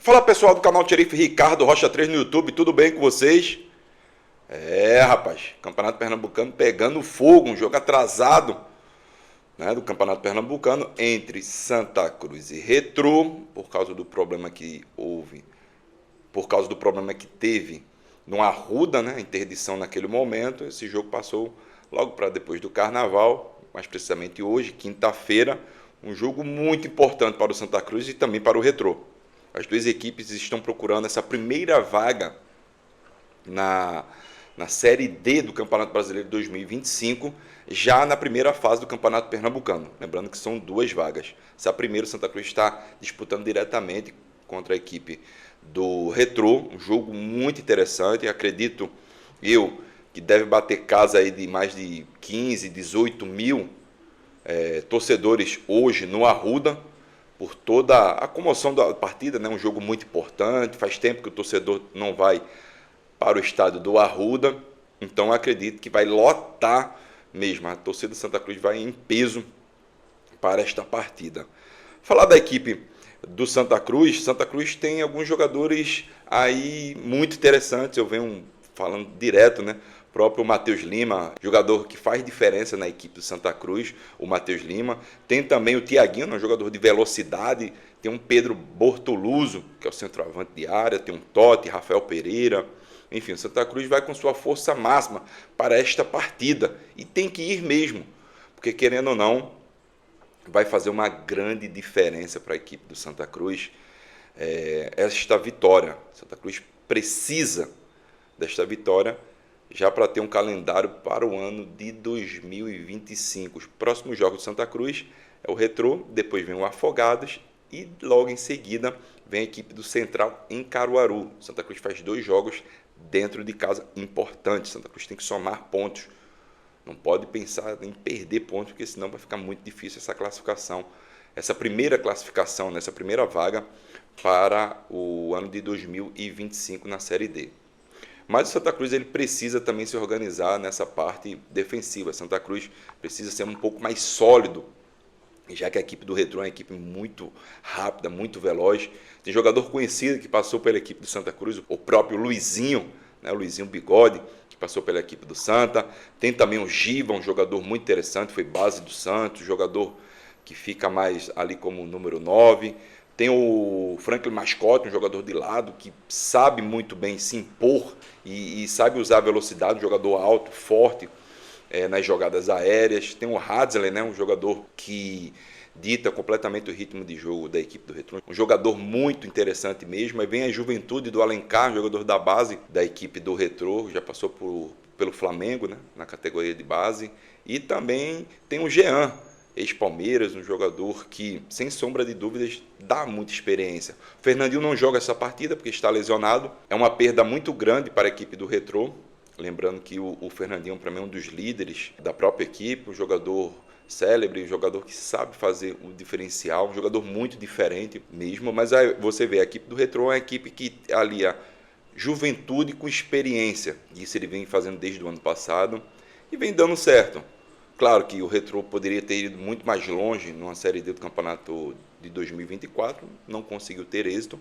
Fala pessoal do canal Xerife Ricardo Rocha 3 no YouTube, tudo bem com vocês? Rapaz, Campeonato Pernambucano pegando fogo, um jogo atrasado, né, do Campeonato Pernambucano entre Santa Cruz e Retrô, por causa do problema que houve, por causa do problema que teve no Arruda, né, interdição naquele momento. Esse jogo passou logo para depois do Carnaval, mais precisamente hoje, quinta-feira, um jogo muito importante para o Santa Cruz e também para o Retrô. As duas equipes estão procurando essa primeira vaga na Série D do Campeonato Brasileiro de 2025, já na primeira fase do Campeonato Pernambucano. Lembrando que são duas vagas. Essa primeira, o Santa Cruz está disputando diretamente contra a equipe do Retrô, um jogo muito interessante. Acredito eu que deve bater casa aí de mais de 15, 18 mil torcedores hoje no Arruda, por toda a comoção da partida, né? Um jogo muito importante. Faz tempo que o torcedor não vai para o estádio do Arruda, então acredito que vai lotar mesmo. A torcida do Santa Cruz vai em peso para esta partida. Falar da equipe do Santa Cruz tem alguns jogadores aí muito interessantes. Eu venho falando direto, né? O próprio Matheus Lima, jogador que faz diferença na equipe do Santa Cruz, o Matheus Lima. Tem também o Tiaguinho, um jogador de velocidade. Tem um Pedro Bortoluso, que é o centroavante de área. Tem um Totti, Rafael Pereira. Enfim, o Santa Cruz vai com sua força máxima para esta partida. E tem que ir mesmo, porque querendo ou não, vai fazer uma grande diferença para a equipe do Santa Cruz esta vitória. Santa Cruz precisa desta vitória já para ter um calendário para o ano de 2025. Os próximos jogos do Santa Cruz é o Retrô, depois vem o Afogados e logo em seguida vem a equipe do Central em Caruaru. Santa Cruz faz 2 jogos dentro de casa importantes. Santa Cruz tem que somar pontos. Não pode pensar em perder pontos, porque senão vai ficar muito difícil essa classificação. Essa primeira classificação, nessa primeira vaga para o ano de 2025 na Série D. Mas o Santa Cruz ele precisa também se organizar nessa parte defensiva. Santa Cruz precisa ser um pouco mais sólido, já que a equipe do Retrô é uma equipe muito rápida, muito veloz. Tem jogador conhecido que passou pela equipe do Santa Cruz, o próprio Luizinho, né, o Luizinho Bigode, que passou pela equipe do Santa. Tem também o Giva, um jogador muito interessante, foi base do Santos, jogador que fica mais ali como número 9. Tem o Franklin Mascote, um jogador de lado, que sabe muito bem se impor e sabe usar a velocidade, um jogador alto, forte, nas jogadas aéreas. Tem o Hadley, né, um jogador que dita completamente o ritmo de jogo da equipe do Retrô. Um jogador muito interessante mesmo. Aí vem a Juventude do Alencar, um jogador da base da equipe do Retrô, já passou pelo Flamengo, né, na categoria de base. E também tem o Jean, ex-Palmeiras, um jogador que, sem sombra de dúvidas, dá muita experiência. O Fernandinho não joga essa partida porque está lesionado. É uma perda muito grande para a equipe do Retrô. Lembrando que o Fernandinho, para mim, é um dos líderes da própria equipe, um jogador célebre, um jogador que sabe fazer o diferencial, um jogador muito diferente mesmo. Mas aí você vê, a equipe do Retrô é uma equipe que alia juventude com experiência. Isso ele vem fazendo desde o ano passado e vem dando certo. Claro que o Retrô poderia ter ido muito mais longe numa Série D do Campeonato de 2024, não conseguiu ter êxito,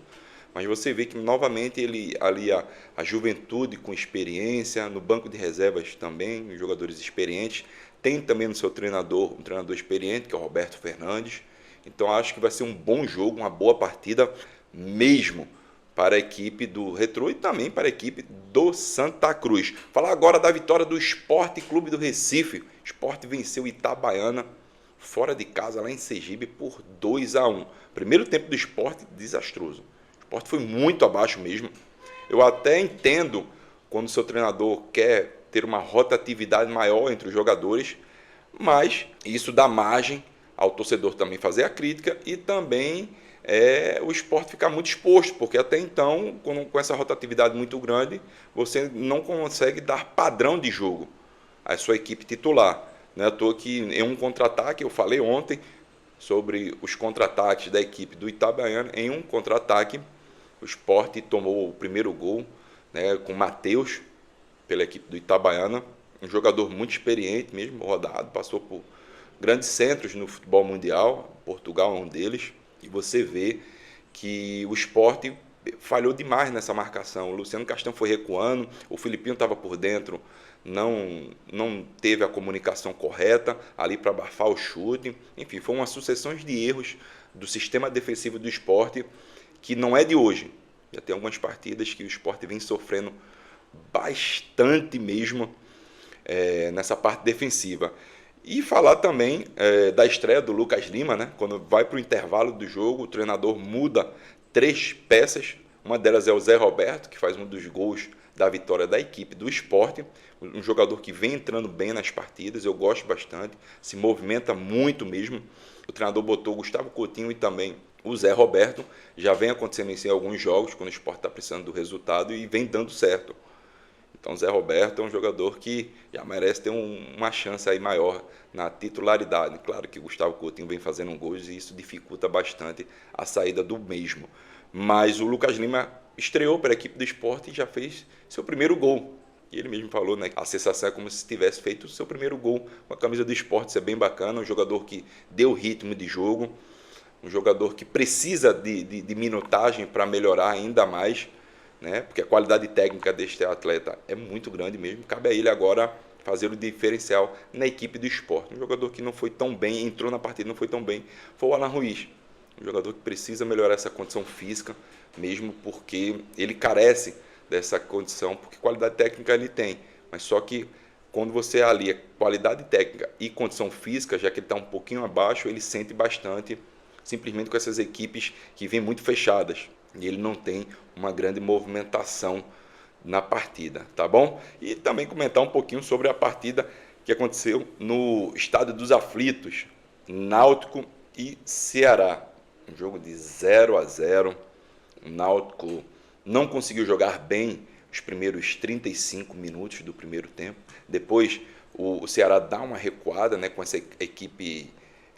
mas você vê que novamente ele alia a juventude com experiência, no banco de reservas também, os jogadores experientes. Tem também no seu treinador, um treinador experiente, que é o Roberto Fernandes. Então acho que vai ser um bom jogo, uma boa partida mesmo para a equipe do Retrô e também para a equipe do Santa Cruz. Falar agora da vitória do Sport Clube do Recife. O Sport venceu o Itabaiana fora de casa, lá em Sergipe, por 2-1. Primeiro tempo do Sport, desastroso. O Sport foi muito abaixo mesmo. Eu até entendo quando o seu treinador quer ter uma rotatividade maior entre os jogadores, mas isso dá margem ao torcedor também fazer a crítica e também o Sport ficar muito exposto, porque até então, com essa rotatividade muito grande, você não consegue dar padrão de jogo à sua equipe titular. Não é à toa que em um contra-ataque, eu falei ontem sobre os contra-ataques da equipe do Itabaiana. Em um contra-ataque, o Sport tomou o primeiro gol, né, com o Matheus, pela equipe do Itabaiana, um jogador muito experiente mesmo, rodado, passou por grandes centros no futebol mundial, Portugal é um deles, e você vê que o Sport falhou demais nessa marcação. O Luciano Castan foi recuando, o Filipinho estava por dentro, não teve a comunicação correta ali para abafar o chute. Enfim, foi uma sucessão de erros do sistema defensivo do Sport, que não é de hoje. Já tem algumas partidas que o Sport vem sofrendo bastante mesmo nessa parte defensiva. E falar também da estreia do Lucas Lima, né? Quando vai para o intervalo do jogo, o treinador muda 3 peças. Uma delas é o Zé Roberto, que faz um dos gols da vitória da equipe do Sport. Um jogador que vem entrando bem nas partidas, eu gosto bastante, se movimenta muito mesmo. O treinador botou o Gustavo Coutinho e também o Zé Roberto. Já vem acontecendo isso em alguns jogos, quando o Sport está precisando do resultado, e vem dando certo. Então, o Zé Roberto é um jogador que já merece ter uma chance aí maior na titularidade. Claro que o Gustavo Coutinho vem fazendo gols e isso dificulta bastante a saída do mesmo. Mas o Lucas Lima estreou para a equipe do Sport e já fez seu primeiro gol. E ele mesmo falou, né? A sensação é como se tivesse feito o seu primeiro gol com a camisa do Sport. Isso é bem bacana. Um jogador que deu ritmo de jogo. Um jogador que precisa de minutagem para melhorar ainda mais, né? Porque a qualidade técnica deste atleta é muito grande mesmo. Cabe a ele agora fazer o diferencial na equipe do Sport. Um jogador que não foi tão bem, entrou na partida e não foi tão bem, foi o Alan Ruiz. Um jogador que precisa melhorar essa condição física, mesmo porque ele carece dessa condição, porque qualidade técnica ele tem. Mas só que quando você alia qualidade técnica e condição física, já que ele está um pouquinho abaixo, ele sente bastante, simplesmente com essas equipes que vêm muito fechadas. E ele não tem uma grande movimentação na partida, tá bom? E também comentar um pouquinho sobre a partida que aconteceu no Estádio dos Aflitos, Náutico e Ceará. Um jogo de 0-0. O Náutico não conseguiu jogar bem os primeiros 35 minutos do primeiro tempo. Depois o Ceará dá uma recuada, né, com essa equipe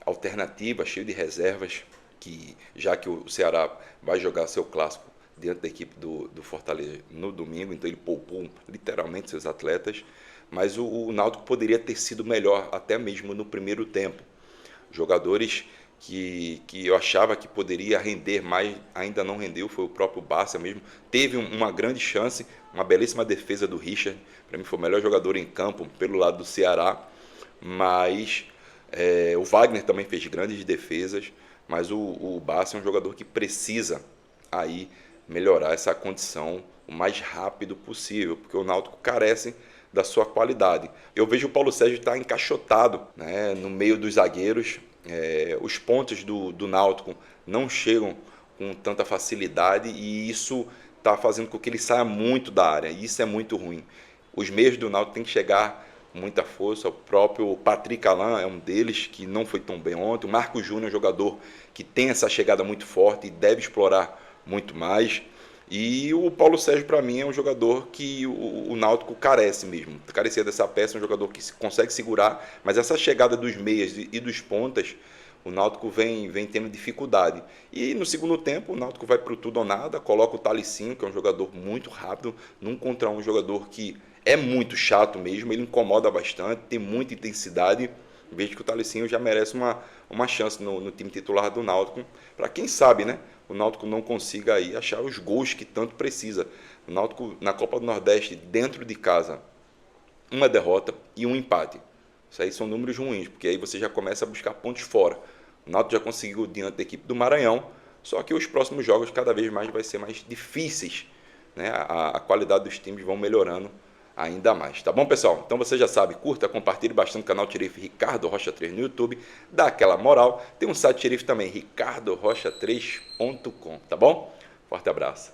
alternativa, cheia de reservas, que já que o Ceará vai jogar seu clássico diante da equipe do Fortaleza no domingo, então ele poupou literalmente seus atletas, mas o Náutico poderia ter sido melhor até mesmo no primeiro tempo. Jogadores que eu achava que poderia render mais, ainda não rendeu, foi o próprio Barça mesmo. Teve uma grande chance, uma belíssima defesa do Richard, para mim foi o melhor jogador em campo pelo lado do Ceará, mas o Wagner também fez grandes defesas, mas o Barça é um jogador que precisa aí melhorar essa condição o mais rápido possível, porque o Náutico carece da sua qualidade. Eu vejo o Paulo Sérgio estar encaixotado, né, no meio dos zagueiros. Os pontos do Náutico não chegam com tanta facilidade e isso está fazendo com que ele saia muito da área, e isso é muito ruim. Os meios do Náutico têm que chegar com muita força. O próprio Patrick Alain é um deles, que não foi tão bem ontem. O Marco Júnior é um jogador que tem essa chegada muito forte e deve explorar muito mais. E o Paulo Sérgio, para mim, é um jogador que o Náutico carece mesmo. Carecia dessa peça, é um jogador que consegue segurar, mas essa chegada dos meias e dos pontas, o Náutico vem tendo dificuldade. E no segundo tempo, o Náutico vai para o tudo ou nada, coloca o Thalicinho, que é um jogador muito rápido, num contra um jogador que é muito chato mesmo, ele incomoda bastante, tem muita intensidade. Vejo que o Thalicinho já merece uma chance no time titular do Náutico, para quem sabe, né? O Náutico não consiga aí achar os gols que tanto precisa. O Náutico, na Copa do Nordeste, dentro de casa, uma derrota e um empate. Isso aí são números ruins, porque aí você já começa a buscar pontos fora. O Náutico já conseguiu diante da equipe do Maranhão, só que os próximos jogos cada vez mais vai ser mais difíceis, né? A qualidade dos times vão melhorando ainda mais, tá bom, pessoal? Então você já sabe, curta, compartilhe bastante o canal Tirife Ricardo Rocha 3 no YouTube, dá aquela moral. Tem um site Tirife também, ricardorocha3.com, tá bom? Forte abraço.